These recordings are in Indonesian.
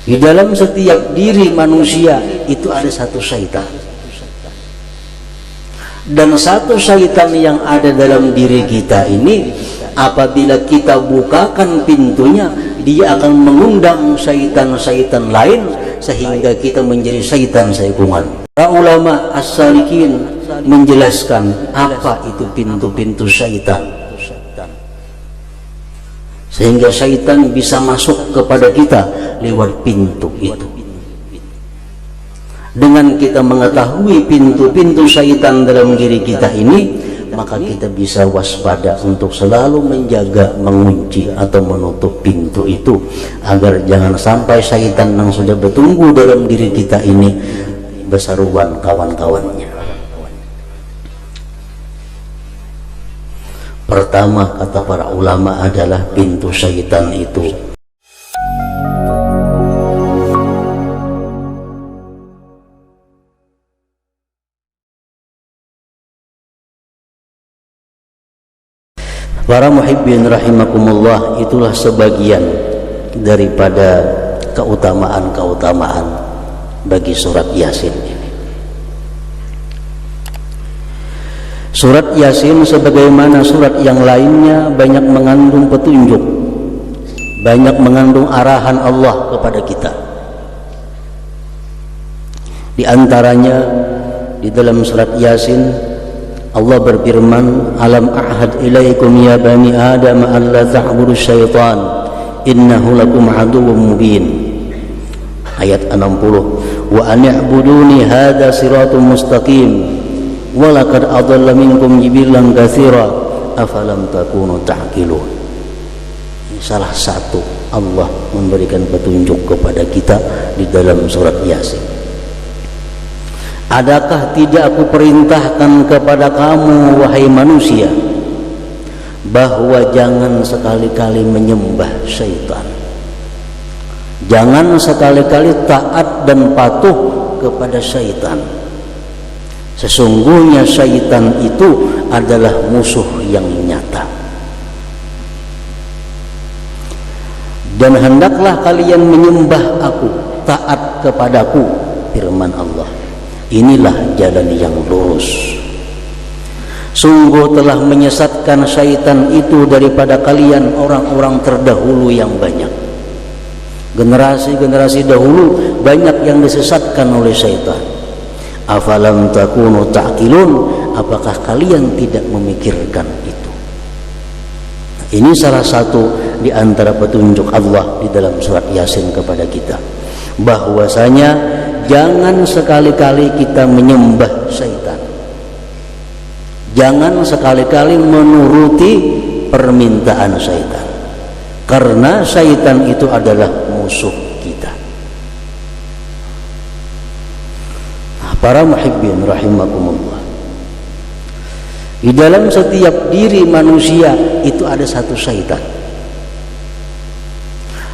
Di dalam setiap diri manusia itu ada satu syaitan. Dan satu syaitan yang ada dalam diri kita ini, apabila kita bukakan pintunya, dia akan mengundang syaitan-syaitan lain sehingga kita menjadi syaitan saikungan. Para ulama as-salikin menjelaskan apa itu pintu-pintu syaitan, sehingga syaitan bisa masuk kepada kita lewat pintu itu. Dengan kita mengetahui pintu-pintu syaitan dalam diri kita ini, maka kita bisa waspada untuk selalu menjaga, mengunci atau menutup pintu itu, agar jangan sampai syaitan yang sudah bertumbuh dalam diri kita ini berseruan kawan-kawannya. Pertama, kata para ulama, adalah pintu syaitan itu para muhibbin rahimakumullah, itulah sebagian daripada keutamaan-keutamaan bagi surat Yasin ini. Surat Yasin sebagaimana surat yang lainnya banyak mengandung petunjuk, banyak mengandung arahan Allah kepada kita. Di antaranya di dalam surat Yasin Allah berfirman, alam a'had ilaikum ya bani adam an la ta'budu syaitan innahu lakum aduwwum mubin. Ayat 60. Wa an i'buduni hadza siratun mustaqim wa laqad adalla minkum jibilan katsira afalam takunu ta'qilun. Salah satu Allah memberikan petunjuk kepada kita di dalam surat Yasin. Adakah tidak aku perintahkan kepada kamu wahai manusia, bahwa jangan sekali-kali menyembah syaitan, jangan sekali-kali taat dan patuh kepada syaitan. Sesungguhnya syaitan itu adalah musuh yang nyata. Dan hendaklah kalian menyembah aku, taat kepadaku, firman Allah. Inilah jalan yang lurus. Sungguh telah menyesatkan syaitan itu daripada kalian orang-orang terdahulu yang banyak. Generasi-generasi dahulu banyak yang disesatkan oleh syaitan. Afalam takunu ta'qilun, apakah kalian tidak memikirkan itu? Ini salah satu di antara petunjuk Allah di dalam surat Yasin kepada kita, bahwasanya jangan sekali-kali kita menyembah syaitan, jangan sekali-kali menuruti permintaan syaitan, karena syaitan itu adalah musuh kita. Para muhibbin rahimakumullah, di dalam setiap diri manusia itu ada satu syaitan.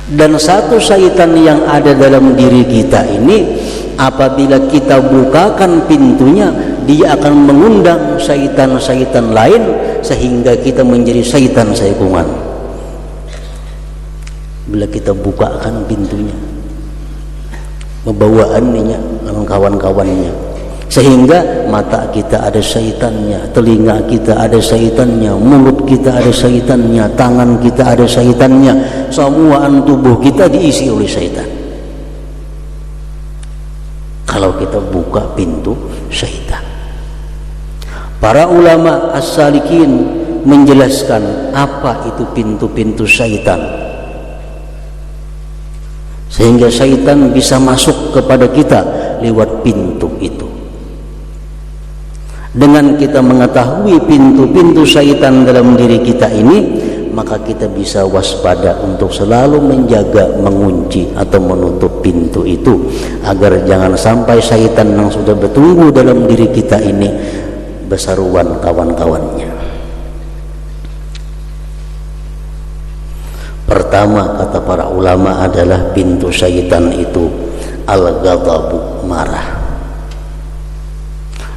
Dan satu syaitan yang ada dalam diri kita ini, apabila kita bukakan pintunya, dia akan mengundang syaitan-syaitan lain sehingga kita menjadi syaitan saikungan. Bila kita bukakan pintunya, membawaannya dengan kawan-kawannya, sehingga mata kita ada syaitannya, telinga kita ada syaitannya, mulut kita ada syaitannya, tangan kita ada syaitannya, semua tubuh kita diisi oleh syaitan. Kalau kita buka pintu syaitan, para ulama as-salikin menjelaskan apa itu pintu-pintu syaitan, sehingga syaitan bisa masuk kepada kita lewat pintu itu. Dengan kita mengetahui pintu-pintu syaitan dalam diri kita ini, maka kita bisa waspada untuk selalu menjaga, mengunci atau menutup pintu itu, agar jangan sampai syaitan yang sudah bertumbuh dalam diri kita ini berseruan kawan-kawannya. Pertama, kata para ulama, adalah pintu syaitan itu al-ghadabu, marah.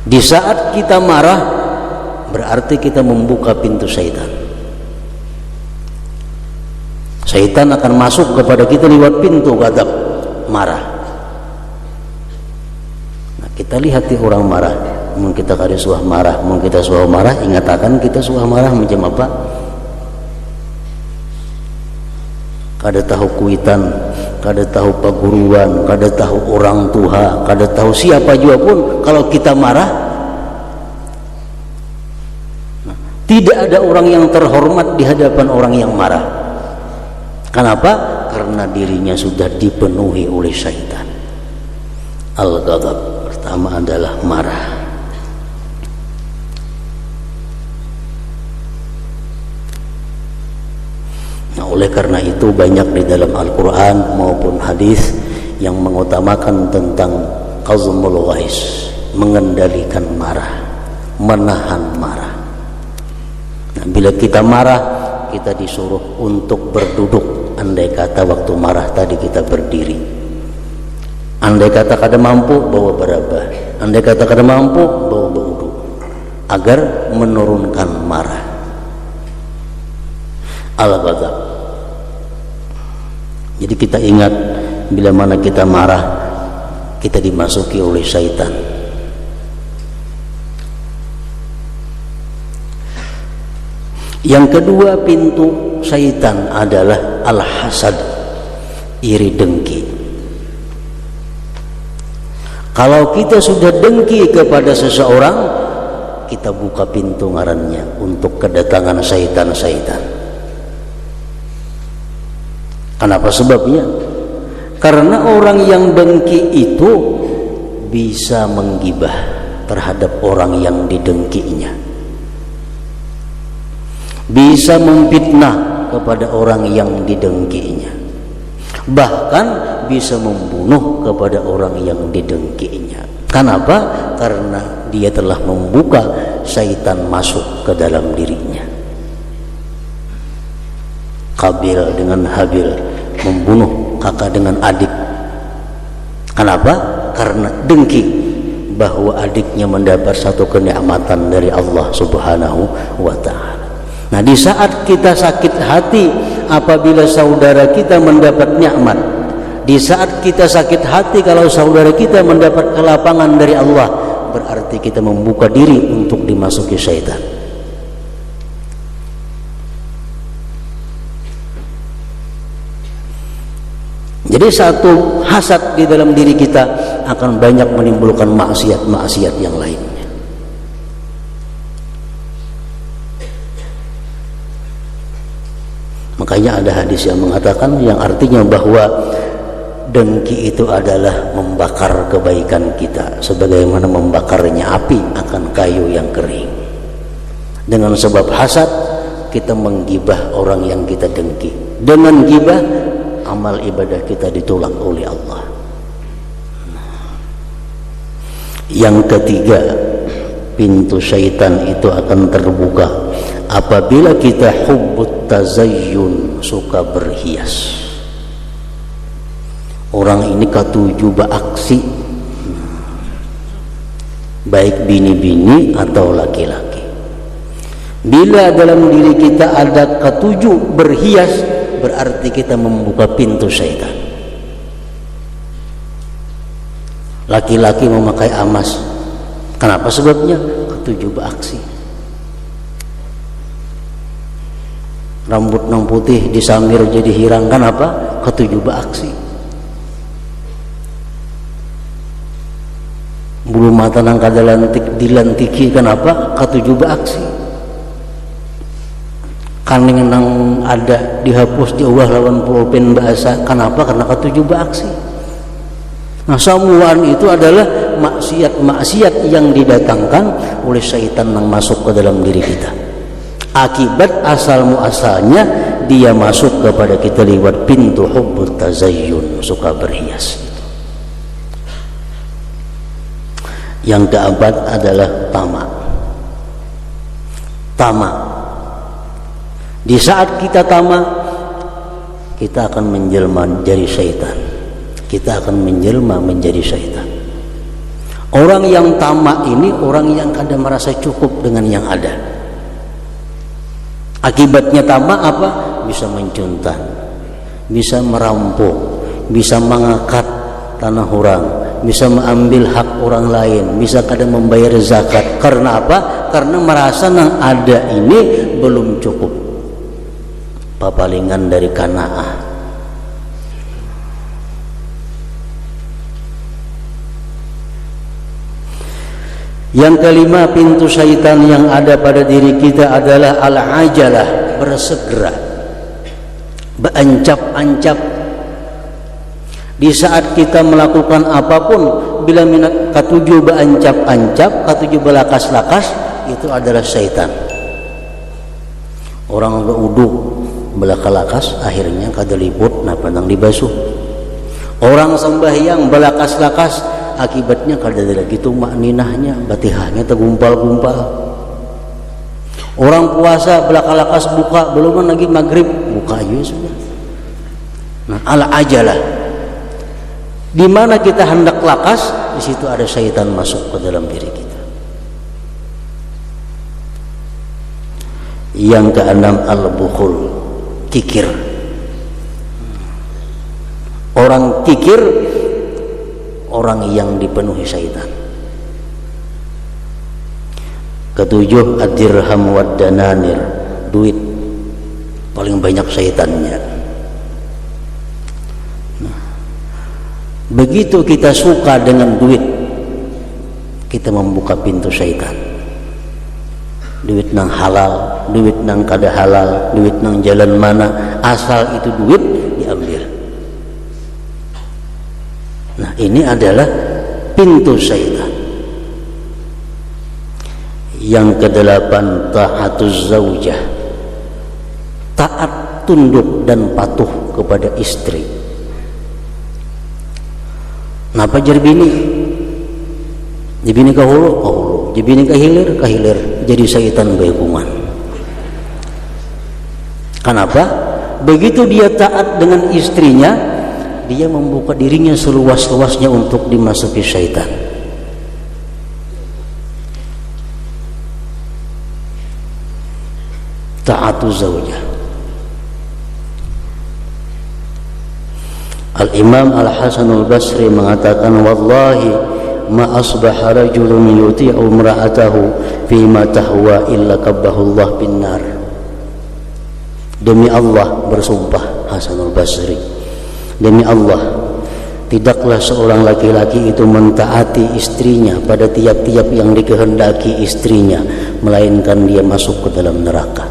Di saat kita marah, berarti kita membuka pintu syaitan. Syaitan akan masuk kepada kita lewat pintu ghadab, marah. Nah, kita lihat di orang marah, mun kita kada suah marah, mun kita suah marah, ingatakan kita suah marah macam apa? Kada tahu kuitan, kada tahu paguruan, kada tahu orang tua, kada tahu siapa juga pun, kalau kita marah, tidak ada orang yang terhormat di hadapan orang yang marah. Kenapa? Karena dirinya sudah dipenuhi oleh syaitan. Al-ghadab pertama adalah marah. Nah, oleh karena itu banyak di dalam Al-Quran maupun hadis yang mengutamakan tentang qazmul ghais, mengendalikan marah, menahan marah. Nah, bila kita marah, kita disuruh untuk berduduk. Andai kata waktu marah tadi kita berdiri, andai kata kada mampu, bawa berabah, andai kata kada mampu, bawa berwudu, agar menurunkan marah. Al-ghadab. Jadi kita ingat, bila mana kita marah, kita dimasuki oleh syaitan. Yang kedua pintu syaitan adalah al-hasad, iri dengki. Kalau kita sudah dengki kepada seseorang, kita buka pintu ngarannya untuk kedatangan syaitan-syaitan. Kenapa sebabnya? Karena orang yang dengki itu bisa menggibah terhadap orang yang didengkinya, bisa memfitnah kepada orang yang didengkinya, bahkan bisa membunuh kepada orang yang didengkinya. Kenapa? Karena dia telah membuka syaitan masuk ke dalam dirinya. Qabil dengan Habil membunuh kakak dengan adik. Kenapa? Karena dengki bahwa adiknya mendapat satu kenikmatan dari Allah Subhanahu wa ta'ala. Nah, di saat kita sakit hati apabila saudara kita mendapat nikmat, di saat kita sakit hati kalau saudara kita mendapat kelapangan dari Allah, berarti kita membuka diri untuk dimasuki syaitan. Jadi satu hasad di dalam diri kita akan banyak menimbulkan maksiat-maksiat yang lainnya. Makanya ada hadis yang mengatakan, yang artinya bahwa dengki itu adalah membakar kebaikan kita, sebagaimana membakarnya api akan kayu yang kering. Dengan sebab hasad kita menggibah orang yang kita dengki. Dengan gibah amal ibadah kita ditolak oleh Allah. Yang ketiga, pintu syaitan itu akan terbuka apabila kita hubbut tazayyun, suka berhias. Orang ini katuju beraksi, baik bini-bini atau laki-laki. Bila dalam diri kita ada katuju berhias, berarti kita membuka pintu syaitan. Laki-laki memakai emas, kenapa sebabnya? Ketujuh beraksi. Rambut nang putih disamir jadi hirang, kenapa? Ketujuh beraksi. Bulu mata nang kada lantik dilantiki, kenapa? Ketujuh beraksi. Kaning nang ada dihapus diubah lawan pulpen bahasa, kenapa? Karena ketujuh beraksi. Nah, semuaan itu adalah maksiat-maksiat yang didatangkan oleh syaitan yang masuk ke dalam diri kita. Akibat asal muasalnya dia masuk kepada kita lewat pintu hubbut tazayyun, suka berhias. Yang keempat adalah tamak. Tamak. Di saat kita tamak, kita akan menjelma menjadi syaitan. Kita akan menjelma menjadi syaitan. Orang yang tamak ini orang yang kadang merasa cukup dengan yang ada. Akibatnya tamak apa? Bisa mencuntan, bisa merampok, bisa mengakat, tanah orang, bisa mengambil hak orang lain, bisa kadang membayar zakat. Karena apa? Karena merasa yang ada ini belum cukup. Papalingan dari kanaah. Yang kelima, pintu syaitan yang ada pada diri kita adalah al-ajalah, bersegera, beancap-ancap. Di saat kita melakukan apapun, bila minat katuju beancap-ancap, katuju belakas-lakas, itu adalah syaitan. Orang beruduk belaka-lakas, akhirnya kada liput napandang dibasuh. Orang sembahyang belakas-lakas, akibatnya kada ada lagi tumak ninahnya, batihahnya tergumpal-gumpal. Orang puasa belaka-lakas buka, belum lagi maghrib buka aja sudah. Nah, al-ajalah, di mana kita hendak lakas, di situ ada syaitan masuk ke dalam diri kita. Yang keenam, al-bukhul, kikir. Orang kikir, orang yang dipenuhi syaitan. Ketujuh, ad-dirham wad dananir, duit, paling banyak syaitannya. Nah, begitu kita suka dengan duit, kita membuka pintu syaitan. Duit nang halal, duit nang kada halal, duit nang jalan mana, asal itu duit diambil. Nah, ini adalah pintu syaitan. Yang kedelapan, ta'atuz zaujah, taat, tunduk dan patuh kepada istri. Napa jar bini? Bini kahulu, kahulu. Bini kahilir, kahilir. Jadi syaitan berhukuman. Kenapa? Begitu dia taat dengan istrinya, dia membuka dirinya seluas-luasnya untuk dimasuki syaitan. Ta'atu zawjah. Al-Imam Al-Hasan Al-Basri mengatakan, wallahi ma asbaha rajulun yuti'u imra'atahu fima tahwa illa kabbahu Allah bin nar. Demi Allah, bersumpah Hasan Al-Basri, demi Allah, tidaklah seorang laki-laki itu mentaati istrinya pada tiap-tiap yang dikehendaki istrinya, melainkan dia masuk ke dalam neraka.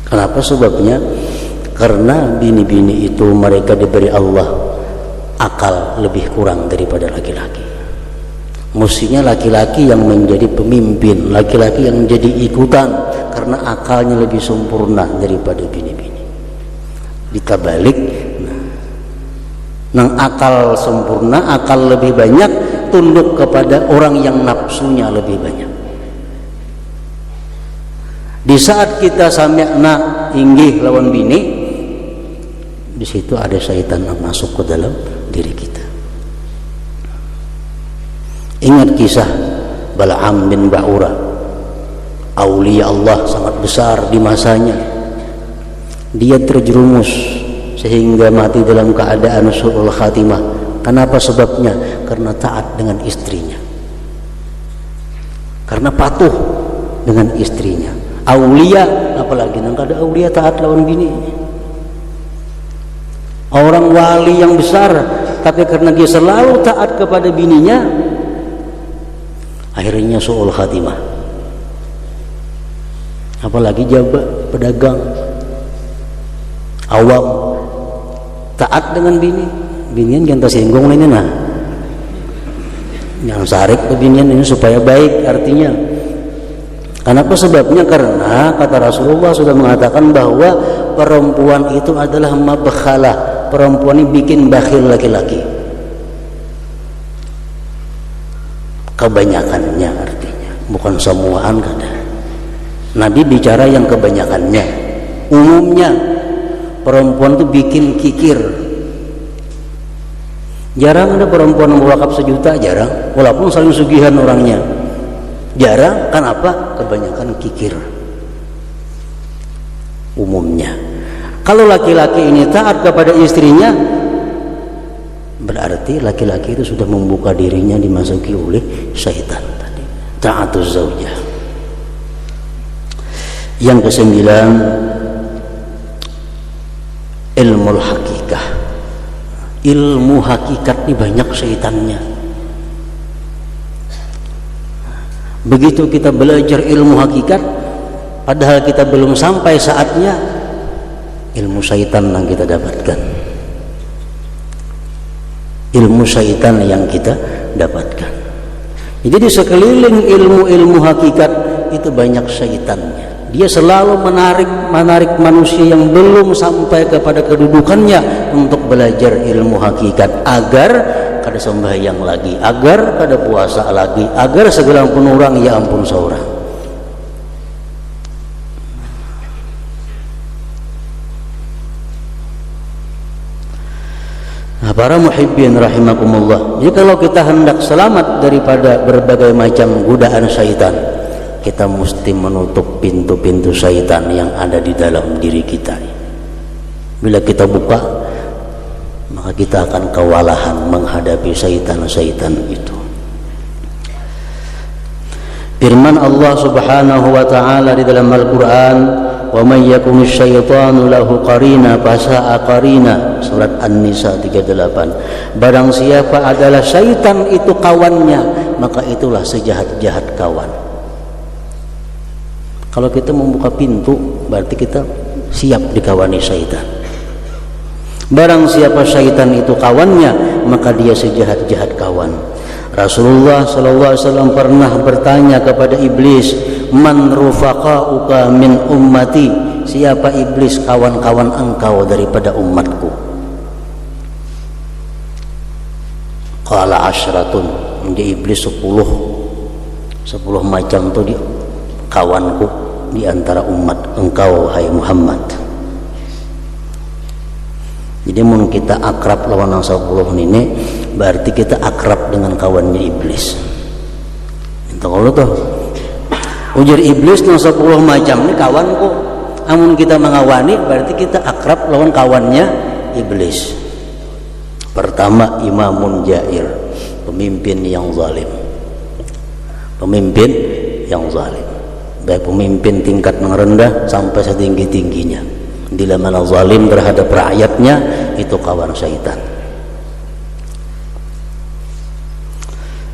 Kenapa sebabnya? Karena bini-bini itu mereka diberi Allah akal lebih kurang daripada laki-laki. Mestinya laki-laki yang menjadi pemimpin, laki-laki yang menjadi ikutan, karena akalnya lebih sempurna daripada bini-bini. Dikabalik, nang akal sempurna, akal lebih banyak, tunduk kepada orang yang nafsunya lebih banyak. Di saat kita sami'na inggih lawan bini, di situ ada syaitan yang masuk ke dalam diri kita. Ingat kisah Bal'am bin Ba'ura, aulia Allah sangat besar di masanya. Dia terjerumus sehingga mati dalam keadaan su'ul khatimah. Kenapa sebabnya? Karena taat dengan istrinya, karena patuh dengan istrinya. Aulia, apalagi nang kada aulia taat lawan bini. Orang wali yang besar, tapi karena dia selalu taat kepada bininya, akhirnya su'ul khatimah. Apalagi jabat, pedagang, awam, taat dengan bini. Binian yang tersinggung ini, nah yang sarik ke binian ini supaya baik, artinya. Kenapa sebabnya? Karena kata Rasulullah sudah mengatakan bahwa perempuan itu adalah mabkhalah. Perempuan ini bikin bakhil laki-laki. Kebanyakannya artinya, bukan semuaan kada. Nabi bicara yang kebanyakannya. Umumnya perempuan itu bikin kikir. Jarang ada perempuan yang wakaf sejuta, jarang. Walaupun saling sugihan orangnya, jarang. Kenapa? Kebanyakan kikir. Umumnya. Kalau laki-laki ini taat kepada istrinya, berarti laki-laki itu sudah membuka dirinya dimasuki oleh syaitan tadi. Ta'atuz zaujah. Yang kesembilan, ilmu hakikah. Ilmu hakikat ini banyak syaitannya. Begitu kita belajar ilmu hakikat, padahal kita belum sampai saatnya, ilmu syaitan yang kita dapatkan. Ilmu syaitan yang kita dapatkan. Jadi di sekeliling ilmu-ilmu hakikat itu banyak syaitannya. Dia selalu menarik manusia yang belum sampai kepada kedudukannya untuk belajar ilmu hakikat, agar kada sembahyang lagi, agar kada puasa lagi, agar segala pun orang ya ampun seorang. Nah, para muhibbin rahimakumullah, jadi kalau kita hendak selamat daripada berbagai macam godaan syaitan, kita mesti menutup pintu-pintu syaitan yang ada di dalam diri kita. Bila kita buka, maka kita akan kewalahan menghadapi syaitan-syaitan itu. Firman Allah Subhanahu wa taala di dalam Al-Qur'an, "Wa may yakun asyaitanu lahu qarina fasa'a qarina." Surat An-Nisa 38. Barang siapa adalah syaitan itu kawannya, maka itulah sejahat-jahat kawan. Kalau kita membuka pintu, berarti kita siap dikawani syaitan. Barang siapa syaitan itu kawannya, maka dia sejahat-jahat kawan. Rasulullah SAW pernah bertanya kepada iblis, "Man rufaqa'uka min ummati?" Siapa iblis kawan-kawan engkau daripada umatku? Qala asyratun. Dia iblis 10 macam tu dia kawanku di antara umat engkau, hai Muhammad. Jadi mun kita akrab lawan yang 10 ini, berarti kita akrab dengan kawannya iblis. Entah kalau tuh ujar iblis yang 10 macam ini kawanku. Amun kita mengawani, berarti kita akrab lawan kawannya iblis. Pertama, imamun jair, pemimpin yang zalim. Pemimpin yang zalim, baik pemimpin tingkat yang rendah sampai setinggi-tingginya, bila mana zalim terhadap rakyatnya, itu kawan syaitan.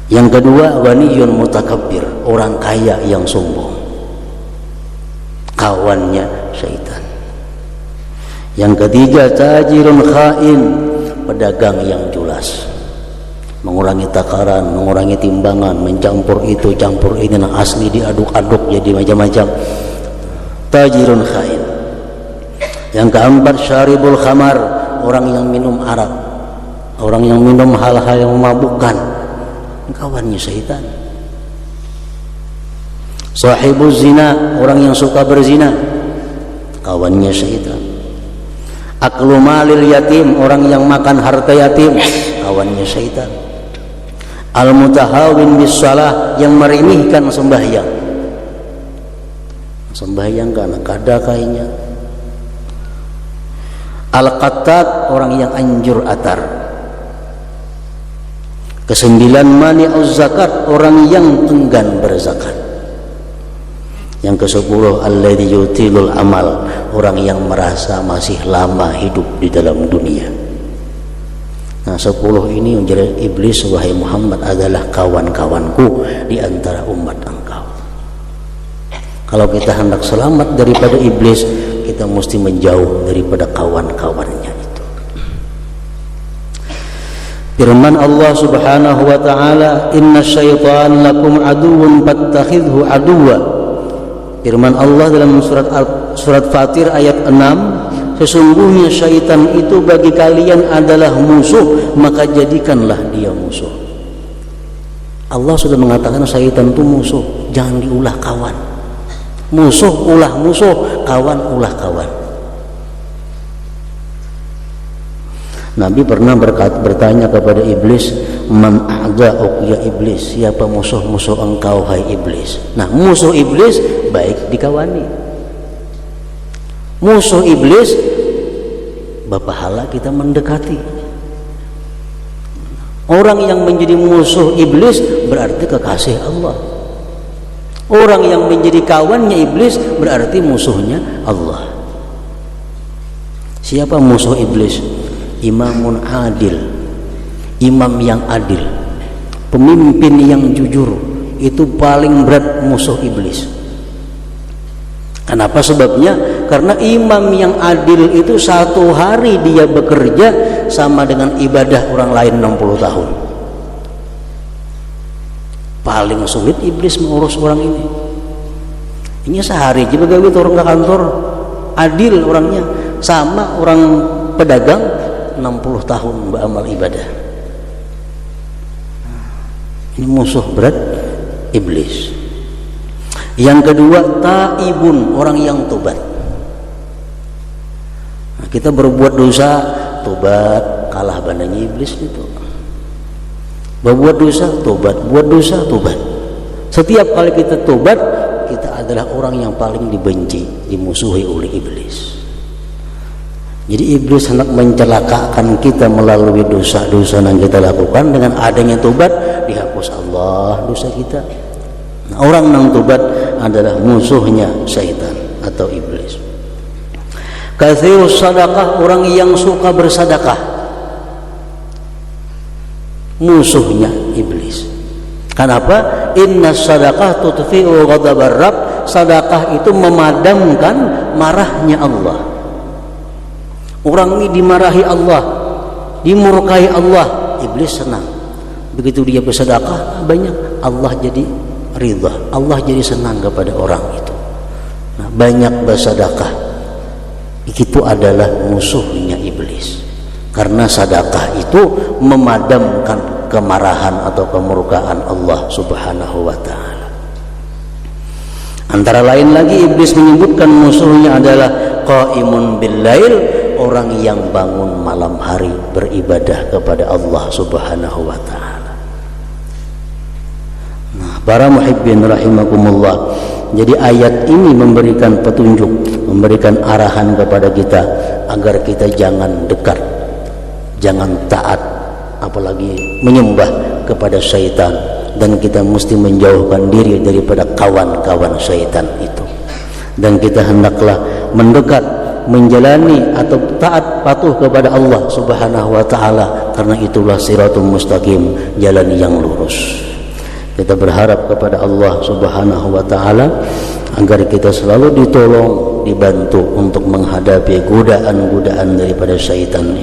Yang kedua, ghaniyun mutakabbir, orang kaya yang sombong, kawannya syaitan. Yang ketiga, tajirun khain, pedagang yang julas, mengurangi takaran, mengurangi timbangan, mencampur itu, campur ini, yang asli diaduk-aduk jadi macam-macam. Tajirun khain. Yang keempat, syaribul khamar, orang yang minum arak, orang yang minum hal-hal yang memabukkan, kawannya syaitan. Sahibuz zina, orang yang suka berzina, kawannya syaitan. Aklu malil yatim, orang yang makan harta yatim, kawannya syaitan. Al-mutahawin bis shalah, yang meremehkan sembahyang. Sembahyang karena kada kayaknya. Al-qattat, orang yang anjur atar. Kesembilan, mani'uz zakat, orang yang enggan berzakat. Yang ke-10, alladzi yutilul amal, orang yang merasa masih lama hidup di dalam dunia. Nah, 10 ini menjadi iblis, wahai Muhammad, adalah kawan-kawanku di antara umat engkau. Kalau kita hendak selamat daripada iblis, kita mesti menjauh daripada kawan-kawannya itu. Firman Allah Subhanahu wa taala, "Inna syaitan lakum aduwwun fattakhidhu aduwwa." Firman Allah dalam surat Fatir ayat 6, sesungguhnya syaitan itu bagi kalian adalah musuh, maka jadikanlah dia musuh. Allah sudah mengatakan syaitan itu musuh, jangan diulah kawan. Musuh ulah musuh, kawan ulah kawan. Nabi pernah bertanya kepada iblis, "Man a'da'uk ya iblis?" Siapa musuh-musuh engkau, hai iblis? Nah, musuh iblis baik dikawani. Musuh iblis pahala kita mendekati. Orang yang menjadi musuh iblis berarti kekasih Allah. Orang yang menjadi kawannya iblis berarti musuhnya Allah. Siapa musuh iblis? Imamun adil, imam yang adil, pemimpin yang jujur, itu paling berat musuh iblis. Kenapa sebabnya? Karena imam yang adil itu satu hari dia bekerja sama dengan ibadah orang lain 60 tahun. Paling sulit iblis mengurus orang ini. Ini sehari aja begawe orang ke kantor, adil orangnya, sama orang pedagang 60 tahun beramal ibadah. Ini musuh berat iblis. Yang kedua, taibun, orang yang tobat. Nah, kita berbuat dosa, tobat, kalah bandanya iblis itu. Berbuat dosa, tobat, buat dosa, tobat. Setiap kali kita tobat, kita adalah orang yang paling dibenci, dimusuhi oleh iblis. Jadi iblis hendak mencelakakan kita melalui dosa-dosa yang kita lakukan. Dengan adanya tobat, dihapus Allah dosa kita. Nah, orang yang tobat adalah musuhnya syaitan atau iblis. Katsirus sadaqah, orang yang suka bersedekah, musuhnya iblis. Kenapa? Inna sadaqah tutfi'u ghadabar rabb. Sedekah itu memadamkan marahnya Allah. Orang ini dimarahi Allah, dimurkai Allah, iblis senang. Begitu dia bersedekah banyak, Allah jadi ridha, Allah jadi senang kepada orang itu. Nah, banyak bersedekah itu adalah musuhnya iblis. Karena sedekah itu memadamkan kemarahan atau kemurkaan Allah Subhanahu wa taala. Antara lain lagi iblis menyebutkan musuhnya adalah qaimun bil lail, orang yang bangun malam hari beribadah kepada Allah Subhanahu wa taala. Nah, para muhibbin rahimakumullah, jadi ayat ini memberikan petunjuk, memberikan arahan kepada kita agar kita jangan dekat, jangan taat, apalagi menyembah kepada syaitan, dan kita mesti menjauhkan diri daripada kawan-kawan syaitan itu. Dan kita hendaklah mendekat, menjalani atau taat patuh kepada Allah Subhanahu wa taala, karena itulah siratul mustaqim, jalan yang lurus. Kita berharap kepada Allah Subhanahu wa taala agar kita selalu ditolong, dibantu untuk menghadapi godaan-godaan daripada syaitan.